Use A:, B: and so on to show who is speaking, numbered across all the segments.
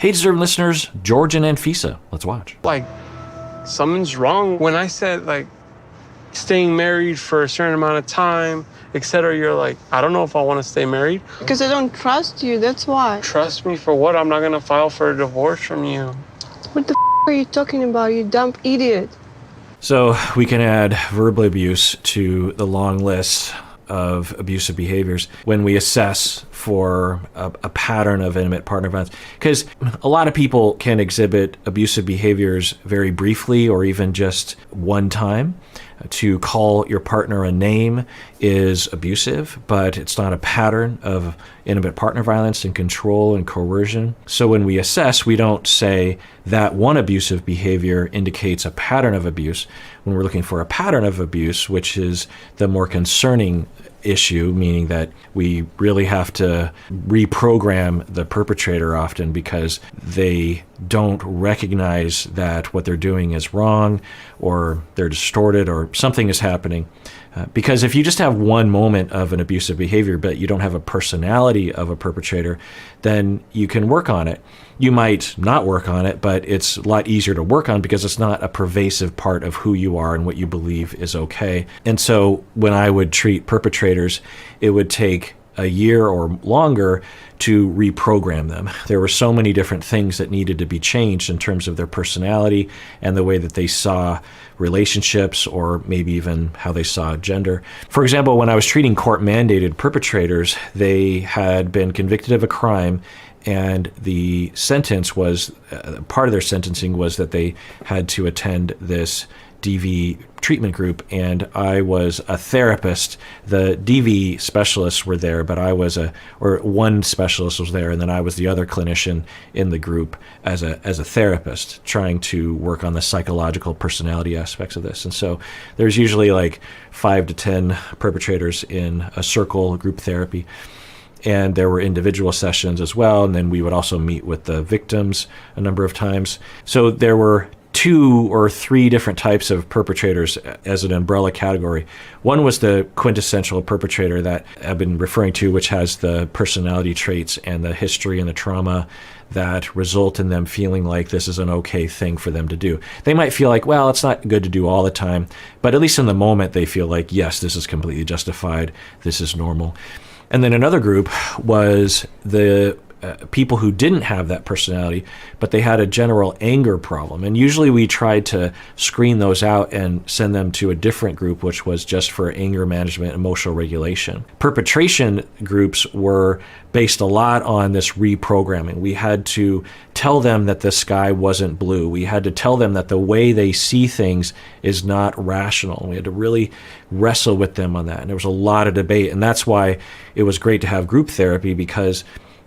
A: Hey, deserving listeners, Jorge and Anfisa. Let's watch.
B: Like, something's wrong. When I said, like, staying married for a certain amount of time, etc., you're like, I don't know if I want to stay married.
C: Because I don't trust you, that's why.
B: Trust me for what? I'm not going to file for a divorce from you.
C: What the are you talking about, you dumb idiot?
A: So we can add verbal abuse to the long list of abusive behaviors when we assess for a pattern of intimate partner violence. Because a lot of people can exhibit abusive behaviors very briefly or even just one time. To call your partner a name is abusive, but it's not a pattern of intimate partner violence and control and coercion. So when we assess, we don't say that one abusive behavior indicates a pattern of abuse. When we're looking for a pattern of abuse, which is the more concerning issue, meaning that we really have to reprogram the perpetrator often because they don't recognize that what they're doing is wrong or they're distorted or something is happening. Because if you just have one moment of an abusive behavior, but you don't have a personality of a perpetrator, then you can work on it. You might not work on it, but it's a lot easier to work on because it's not a pervasive part of who you are and what you believe is okay. And so when I would treat perpetrators, it would take a year or longer to reprogram them. There were so many different things that needed to be changed in terms of their personality and the way that they saw relationships or maybe even how they saw gender. For example, when I was treating court-mandated perpetrators, they had been convicted of a crime and the sentence was, part of their sentencing was that they had to attend this DV treatment group, and I was a therapist. The DV specialists were there, but one specialist was there, and then I was the other clinician in the group as a therapist, trying to work on the psychological personality aspects of this. And so there's usually like 5 to 10 perpetrators in a circle group therapy. And there were individual sessions as well, and then we would also meet with the victims a number of times. So there were 2 or 3 different types of perpetrators as an umbrella category. One was the quintessential perpetrator that I've been referring to, which has the personality traits and the history and the trauma that result in them feeling like this is an okay thing for them to do. They might feel like, well, it's not good to do all the time, but at least in the moment they feel like, yes, this is completely justified, this is normal. And then another group was the people who didn't have that personality, but they had a general anger problem. And usually we tried to screen those out and send them to a different group, which was just for anger management, emotional regulation. Perpetration groups were based a lot on this reprogramming. We had to tell them that the sky wasn't blue. We had to tell them that the way they see things is not rational. We had to really wrestle with them on that. And there was a lot of debate. And that's why it was great to have group therapy, because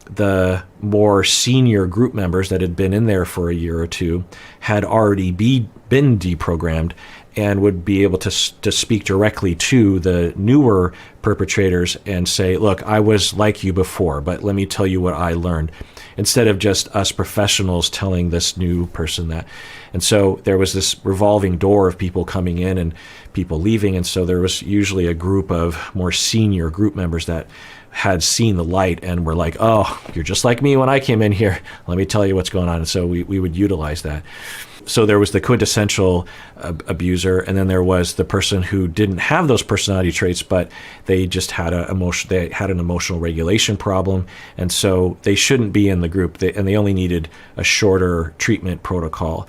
A: the more senior group members that had been in there for a year or 2 had already been deprogrammed and would be able to speak directly to the newer perpetrators and say, look, I was like you before, but let me tell you what I learned, instead of just us professionals telling this new person that. And so there was this revolving door of people coming in and people leaving. And so there was usually a group of more senior group members that had seen the light and were like, oh, you're just like me when I came in here. Let me tell you what's going on. And so we would utilize that. So there was the quintessential abuser, and then there was the person who didn't have those personality traits, but they just had an emotional regulation problem, and so they shouldn't be in the group, and they only needed a shorter treatment protocol.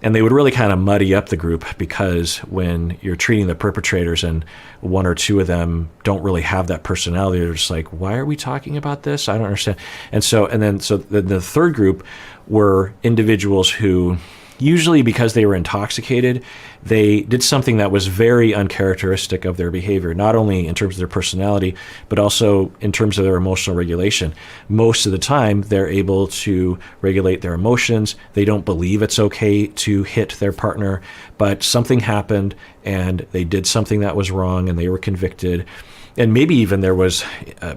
A: And they would really kind of muddy up the group, because when you're treating the perpetrators and 1 or 2 of them don't really have that personality, they're just like, why are we talking about this? I don't understand. And so the third group were individuals who, usually because they were intoxicated, they did something that was very uncharacteristic of their behavior, not only in terms of their personality, but also in terms of their emotional regulation. Most of the time, they're able to regulate their emotions. They don't believe it's okay to hit their partner, but something happened and they did something that was wrong and they were convicted. And maybe even there was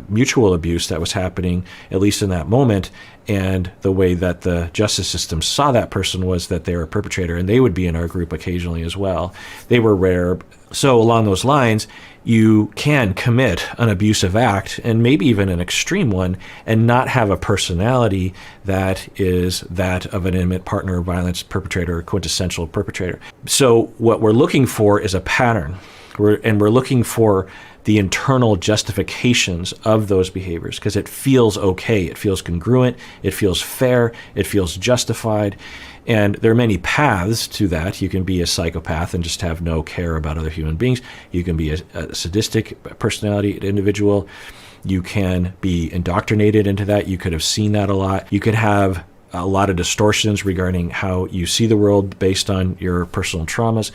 A: mutual abuse that was happening, at least in that moment. And the way that the justice system saw that person was that they were a perpetrator, and they would be in our group occasionally as well. They were rare, So along those lines, you can commit an abusive act, and maybe even an extreme one, and not have a personality that is that of an intimate partner violence perpetrator or quintessential perpetrator. So what we're looking for is a pattern, we're looking for the internal justifications of those behaviors because it feels okay, it feels congruent, it feels fair, it feels justified. And there are many paths to that. You can be a psychopath and just have no care about other human beings. You can be a sadistic personality individual. You can be indoctrinated into that. You could have seen that a lot. You could have a lot of distortions regarding how you see the world based on your personal traumas.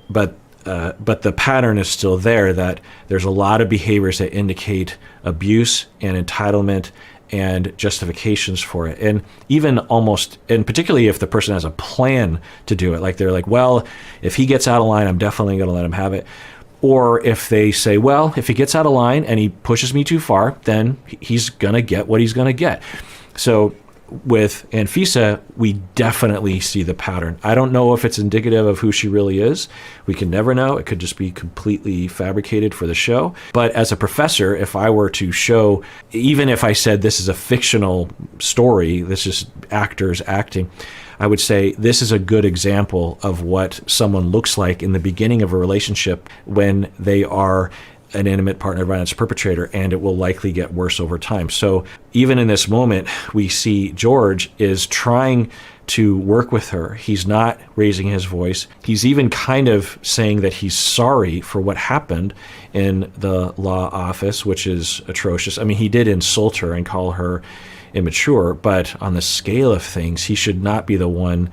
A: But the pattern is still there, that there's a lot of behaviors that indicate abuse and entitlement and justifications for it. And even almost, and particularly if the person has a plan to do it, like they're like, well, if he gets out of line, I'm definitely going to let him have it. Or if they say, well, if he gets out of line and he pushes me too far, then he's going to get what he's going to get. So with Anfisa, we definitely see the pattern. I don't know if it's indicative of who she really is. We can never know. It could just be completely fabricated for the show. But as a professor, if I were to show, even if I said this is a fictional story, this is actors acting, I would say this is a good example of what someone looks like in the beginning of a relationship when they are an intimate partner violence perpetrator, and it will likely get worse over time. So even in this moment, we see George is trying to work with her. He's not raising his voice. He's even kind of saying that he's sorry for what happened in the law office, which is atrocious. I mean, he did insult her and call her immature, but on the scale of things, he should not be the one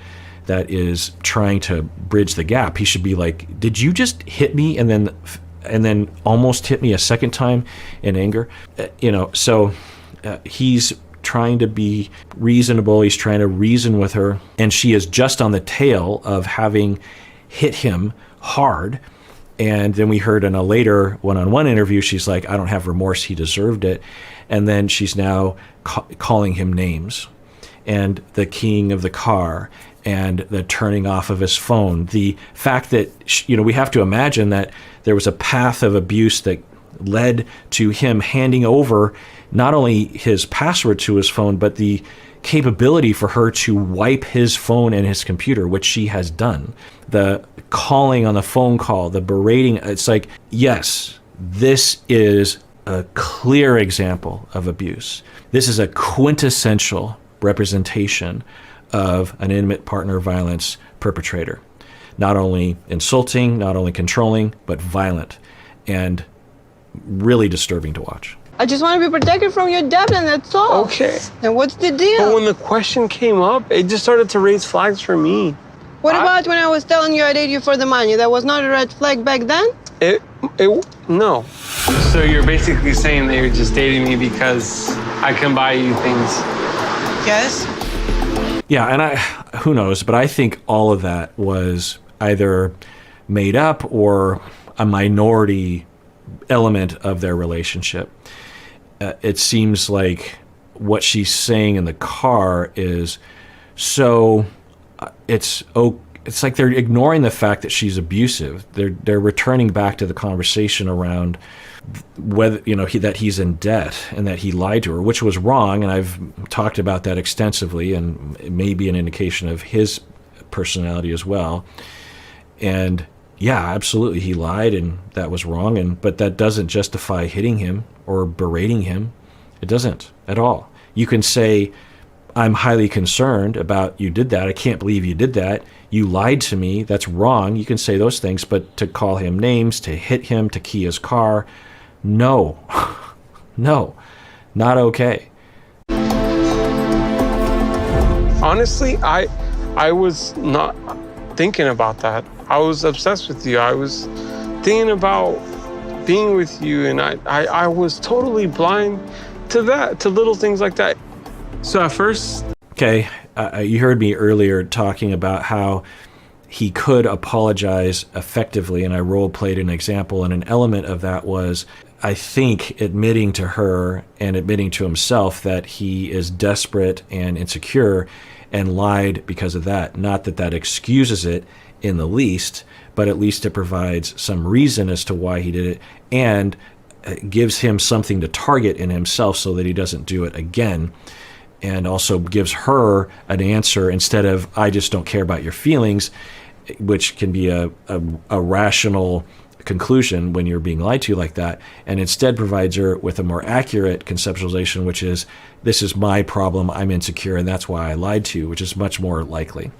A: that is trying to bridge the gap. He should be like, did you just hit me and then almost hit me a second time in anger? So he's trying to be reasonable. He's trying to reason with her. And she is just on the tail of having hit him hard. And then we heard in a later one-on-one interview, she's like, I don't have remorse. He deserved it. And then she's now calling him names, and the keying of the car, and the turning off of his phone. The fact that, we have to imagine that there was a path of abuse that led to him handing over not only his password to his phone, but the capability for her to wipe his phone and his computer, which she has done. The calling on the phone call, the berating, it's like, yes, this is a clear example of abuse. This is a quintessential representation of an intimate partner violence perpetrator. Not only insulting, not only controlling, but violent, and really disturbing to watch.
C: I just want to be protected from your debt, and that's all.
B: Okay.
C: And what's the deal?
B: But when the question came up, it just started to raise flags for me.
C: What about when I was telling you I date you for the money? That was not a red flag back then?
B: No. So you're basically saying that you're just dating me because I can buy you things.
C: Yes.
A: Yeah, and who knows, but I think all of that was either made up or a minority element of their relationship. It seems like what she's saying in the car is it's like they're ignoring the fact that she's abusive. They're returning back to the conversation around whether that he's in debt and that he lied to her, which was wrong, and I've talked about that extensively, and it may be an indication of his personality as well. And yeah, absolutely, he lied, and that was wrong, but that doesn't justify hitting him or berating him. It doesn't at all. You can say, I'm highly concerned about you did that. I can't believe you did that. You lied to me. That's wrong. You can say those things, but to call him names, to hit him, to key his car, no, no, not okay.
B: Honestly, I was not thinking about that. I was obsessed with you. I was thinking about being with you, and I was totally blind to that, to little things like that. So at first...
A: Okay, you heard me earlier talking about how he could apologize effectively, and I role-played an example, and an element of that was, I think, admitting to her and admitting to himself that he is desperate and insecure and lied because of that. Not that that excuses it. in the least, but at least it provides some reason as to why he did it, and gives him something to target in himself so that he doesn't do it again, and also gives her an answer instead of, I just don't care about your feelings, which can be a rational conclusion when you're being lied to like that, and instead provides her with a more accurate conceptualization, which is, this is my problem, I'm insecure, and that's why I lied to you, which is much more likely.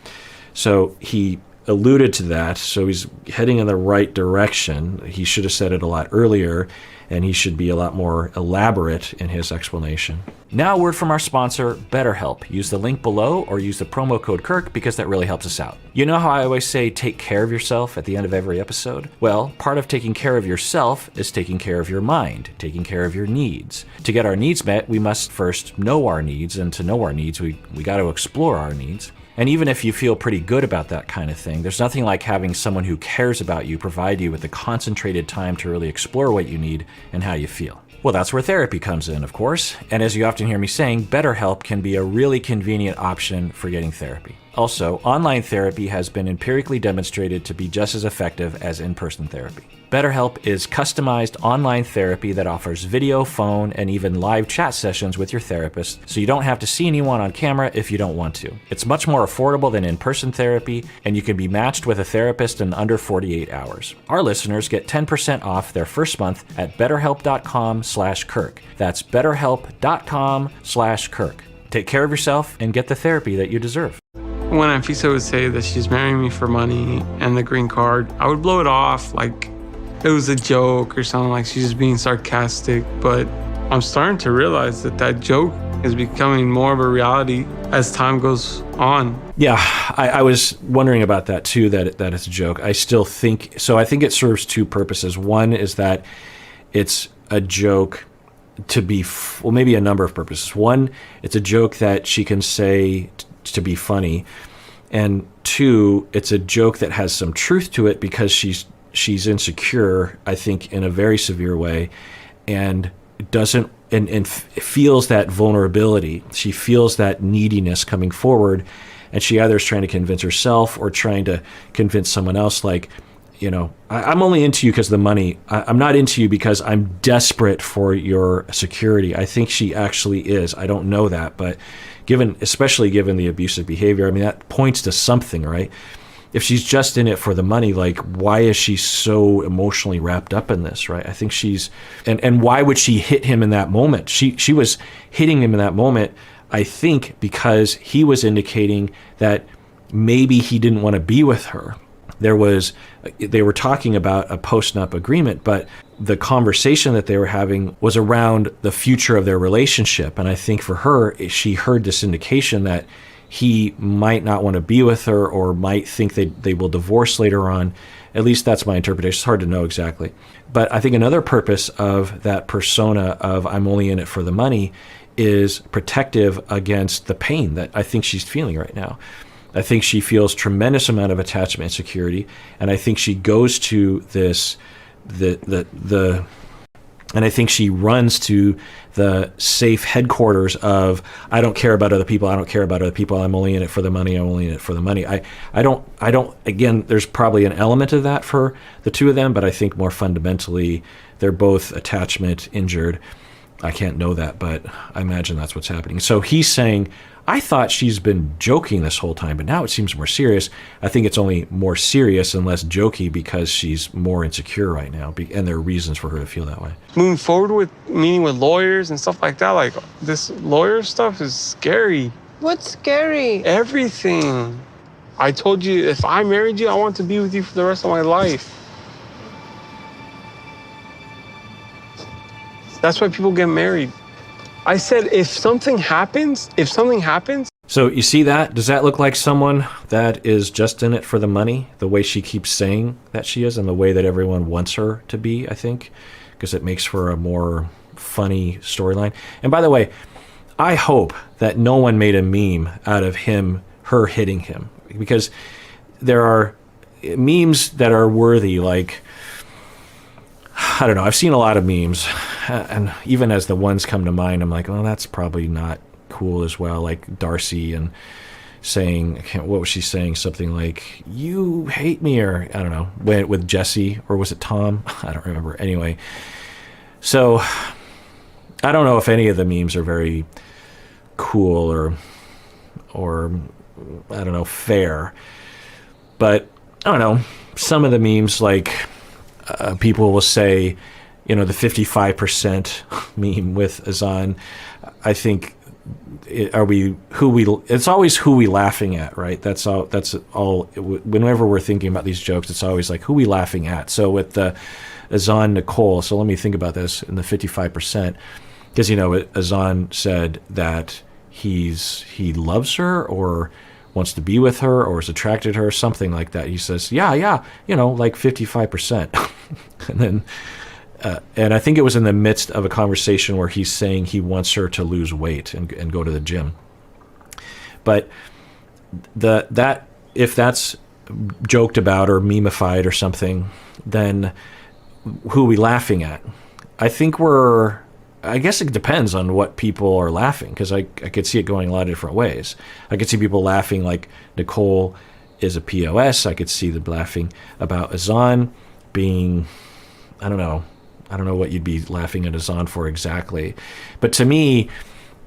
A: So he alluded to that, so he's heading in the right direction. He should have said it a lot earlier, and he should be a lot more elaborate in his explanation. Now a word from our sponsor, BetterHelp. Use the link below or use the promo code Kirk because that really helps us out. You know how I always say take care of yourself at the end of every episode? Well, part of taking care of yourself is taking care of your mind, taking care of your needs. To get our needs met, we must first know our needs, and to know our needs, we got to explore our needs. And even if you feel pretty good about that kind of thing, there's nothing like having someone who cares about you provide you with the concentrated time to really explore what you need and how you feel. Well, that's where therapy comes in, of course. And as you often hear me saying, BetterHelp can be a really convenient option for getting therapy. Also, online therapy has been empirically demonstrated to be just as effective as in-person therapy. BetterHelp is customized online therapy that offers video, phone, and even live chat sessions with your therapist, so you don't have to see anyone on camera if you don't want to. It's much more affordable than in-person therapy, and you can be matched with a therapist in under 48 hours. Our listeners get 10% off their first month at betterhelp.com/Kirk. That's betterhelp.com/Kirk. Take care of yourself and get the therapy that you deserve.
B: When Anfisa would say that she's marrying me for money and the green card, I would blow it off like it was a joke or something, like she's just being sarcastic. But I'm starting to realize that that joke is becoming more of a reality as time goes on.
A: Yeah, I was wondering about that too, that it's a joke. I still think, so I think it serves two purposes. One is that it's a joke to be, well, maybe a number of purposes. One, it's a joke that she can say to be funny. And two, it's a joke that has some truth to it because she's insecure, I think, in a very severe way, and doesn't and feels that vulnerability. She feels that neediness coming forward, and she either is trying to convince herself or trying to convince someone else, like, you know, I'm only into you because of the money. I'm not into you because I'm desperate for your security. I think she actually is. I don't know that, but especially given the abusive behavior, I mean, that points to something, right? If she's just in it for the money, like, why is she so emotionally wrapped up in this, right? I think and why would she hit him in that moment? She was hitting him in that moment, I think, because he was indicating that maybe he didn't want to be with her. They were talking about a post-nup agreement, but the conversation that they were having was around the future of their relationship. And I think for her, she heard this indication that he might not want to be with her or might think they will divorce later on. At least that's my interpretation. It's hard to know exactly. But I think another purpose of that persona of I'm only in it for the money is protective against the pain that I think she's feeling right now. I think she feels tremendous amount of attachment and security, and I think she goes to and I think she runs to the safe headquarters of, I don't care about other people. I don't care about other people. I'm only in it for the money. I'm only in it for the money. I don't, again, there's probably an element of that for the two of them, but I think more fundamentally, they're both attachment injured. I can't know that, but I imagine that's what's happening. So he's saying, I thought she's been joking this whole time, but now it seems more serious. I think it's only more serious and less jokey because she's more insecure right now, and there are reasons for her to feel that way.
B: Moving forward with meeting with lawyers and stuff like that, like this lawyer stuff is scary.
C: What's scary?
B: Everything. I told you, if I married you, I want to be with you for the rest of my life. That's why people get married. I said, if something happens.
A: So you see that? Does that look like someone that is just in it for the money, the way she keeps saying that she is and the way that everyone wants her to be, I think, because it makes for a more funny storyline. And by the way, I hope that no one made a meme out of her hitting him, because there are memes that are worthy, like, I don't know, I've seen a lot of memes, and even as the ones come to mind, I'm like, well, that's probably not cool as well, like Darcy and saying, what was she saying? Something like, "You hate me," or I don't know, with Jesse, or was it Tom? I don't remember. Anyway, so I don't know if any of the memes are very cool or I don't know, fair. But I don't know, some of the memes, like people will say, the 55% meme with Azan, I think, it's always who we laughing at, right? That's all, whenever we're thinking about these jokes, it's always like, who we laughing at? So with the Azan Nicole, so let me think about this in the 55%, because, Azan said that he loves her or wants to be with her or is attracted to her, something like that. He says, yeah, like 55%. And then, and I think it was in the midst of a conversation where he's saying he wants her to lose weight and go to the gym. But if that's joked about or memeified or something, then who are we laughing at? I guess it depends on what people are laughing, because I could see it going a lot of different ways. I could see people laughing like Nicole is a POS. I could see them laughing about Azan being, I don't know what you'd be laughing at Azan for exactly. But to me,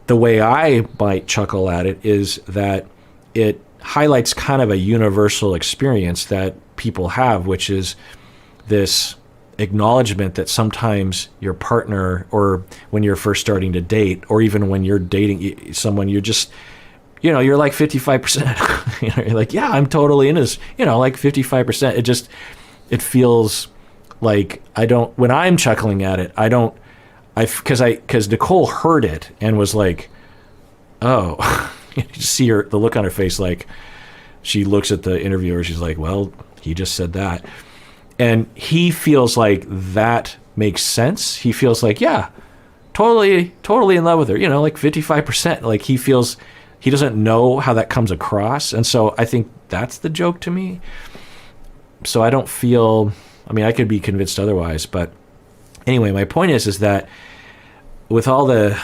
A: the way I might chuckle at it is that it highlights kind of a universal experience that people have, which is this acknowledgement that sometimes your partner, or when you're first starting to date, or even when you're dating someone, you're just, you're like 55%. You're like, yeah, I'm totally in this, like 55%. It feels like when I'm chuckling at it, because Nicole heard it and was like, oh, you see the look on her face, like she looks at the interviewer, she's like, well, he just said that. And he feels like that makes sense. He feels like, yeah, totally in love with her, like 55%. Like he doesn't know how that comes across. And so I think that's the joke to me. So I don't feel, I could be convinced otherwise. But anyway, my point is that with all the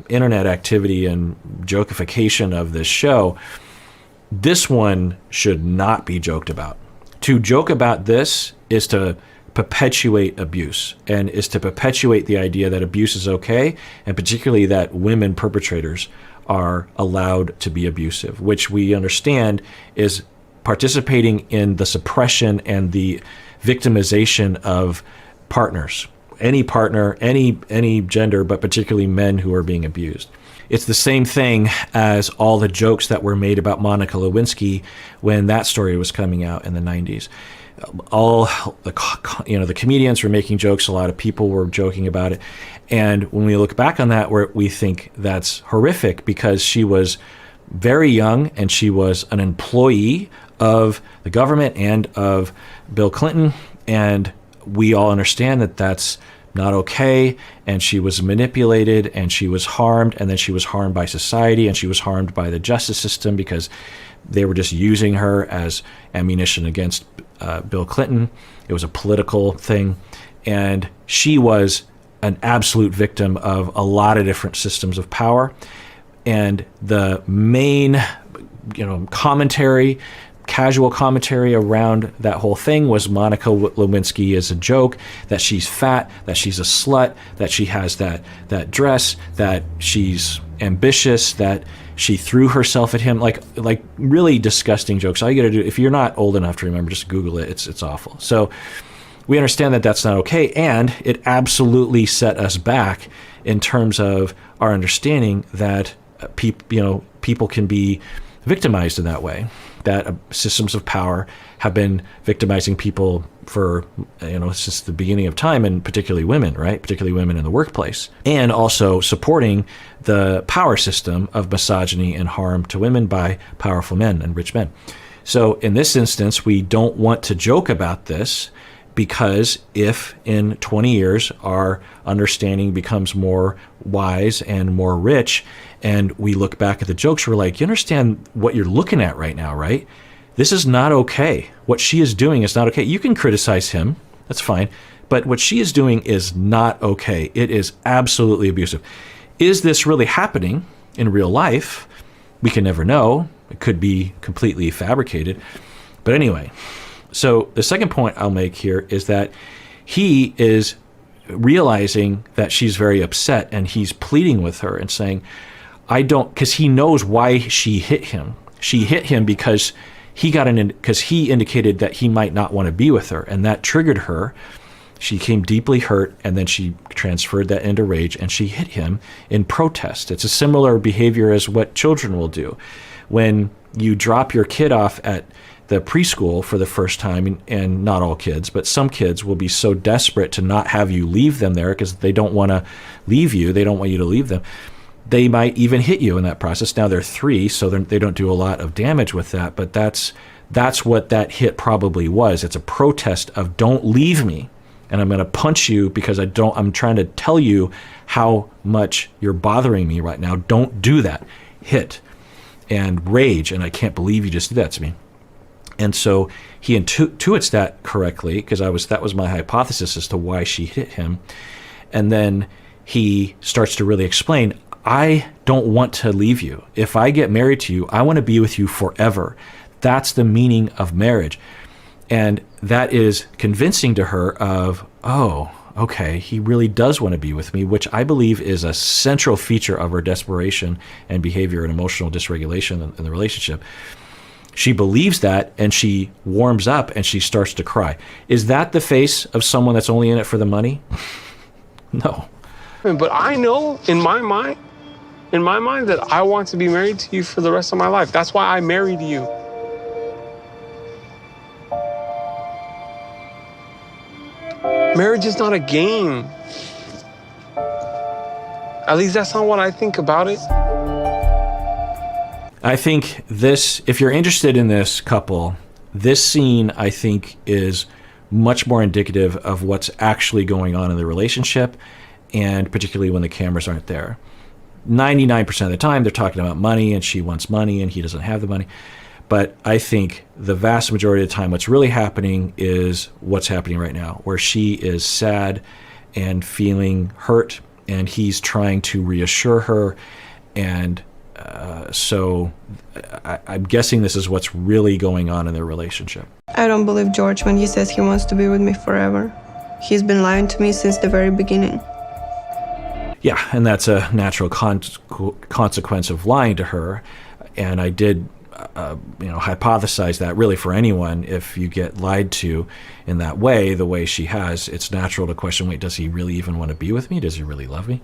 A: internet activity and jokification of this show, this one should not be joked about. To joke about this is to perpetuate abuse, and is to perpetuate the idea that abuse is okay, and particularly that women perpetrators are allowed to be abusive, which we understand is participating in the suppression and the victimization of partners, any partner, any gender, but particularly men who are being abused. It's the same thing as all the jokes that were made about Monica Lewinsky when that story was coming out in the 90s. All the comedians were making jokes. A lot of people were joking about it. And when we look back on that, we think that's horrific, because she was very young and she was an employee of the government and of Bill Clinton. And we all understand that that's not okay, and she was manipulated, and she was harmed, and then she was harmed by society, and she was harmed by the justice system, because they were just using her as ammunition against Bill Clinton. It was a political thing, and she was an absolute victim of a lot of different systems of power. And the main casual commentary around that whole thing was Monica Lewinsky is a joke, that she's fat, that she's a slut, that she has that dress, that she's ambitious, that she threw herself at him, like really disgusting jokes. All you got to do, if you're not old enough to remember, just Google it. It's awful. So we understand that that's not okay, and it absolutely set us back in terms of our understanding that people can be victimized in that way, that systems of power have been victimizing people for, since the beginning of time, and particularly women, right? Particularly women in the workplace, and also supporting the power system of misogyny and harm to women by powerful men and rich men. So in this instance, we don't want to joke about this, because if in 20 years our understanding becomes more wise and more rich, and we look back at the jokes, we're like, you understand what you're looking at right now, right? This is not okay. What she is doing is not okay. You can criticize him, that's fine, but what she is doing is not okay. It is absolutely abusive. Is this really happening in real life? We can never know. It could be completely fabricated. But anyway, so the second point I'll make here is that he is realizing that she's very upset, and he's pleading with her and saying, because he knows why she hit him. She hit him because because he indicated that he might not want to be with her, and that triggered her. She became deeply hurt, and then she transferred that into rage, and she hit him in protest. It's a similar behavior as what children will do. When you drop your kid off at the preschool for the first time, and not all kids, but some kids will be so desperate to not have you leave them there because they don't want to leave you. They don't want you to leave them. They might even hit you in that process. Now they're 3, so they don't do a lot of damage with that, but that's what that hit probably was. It's a protest of don't leave me, and I'm going to punch you because I'm trying to tell you how much you're bothering me right now. Don't do that. Hit and rage, and I can't believe you just did that to me. And so he intuits that correctly, because that was my hypothesis as to why she hit him. And then he starts to really explain, I don't want to leave you. If I get married to you, I want to be with you forever. That's the meaning of marriage. And that is convincing to her of, oh, okay, he really does want to be with me, which I believe is a central feature of her desperation and behavior and emotional dysregulation in the relationship. She believes that, and she warms up and she starts to cry. Is that the face of someone that's only in it for the money? No.
B: But I know in my mind that I want to be married to you for the rest of my life. That's why I married you. Marriage is not a game. At least that's not what I think about it.
A: I think if you're interested in this couple, this scene, I think, is much more indicative of what's actually going on in the relationship, and particularly when the cameras aren't there. 99% of the time, they're talking about money, and she wants money, and he doesn't have the money. But I think the vast majority of the time, what's really happening is what's happening right now, where she is sad and feeling hurt, and he's trying to reassure her. And so I'm guessing this is what's really going on in their relationship.
C: I don't believe George when he says he wants to be with me forever. He's been lying to me since the very beginning.
A: Yeah, and that's a natural consequence of lying to her. And I did hypothesize that really for anyone, if you get lied to in that way, the way she has, it's natural to question, wait, does he really even want to be with me? Does he really love me?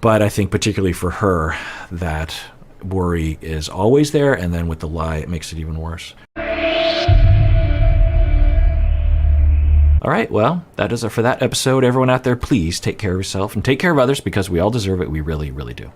A: But I think particularly for her, that worry is always there, and then with the lie, it makes it even worse. All right, well, that does it for that episode. Everyone out there, please take care of yourself and take care of others, because we all deserve it. We really, really do.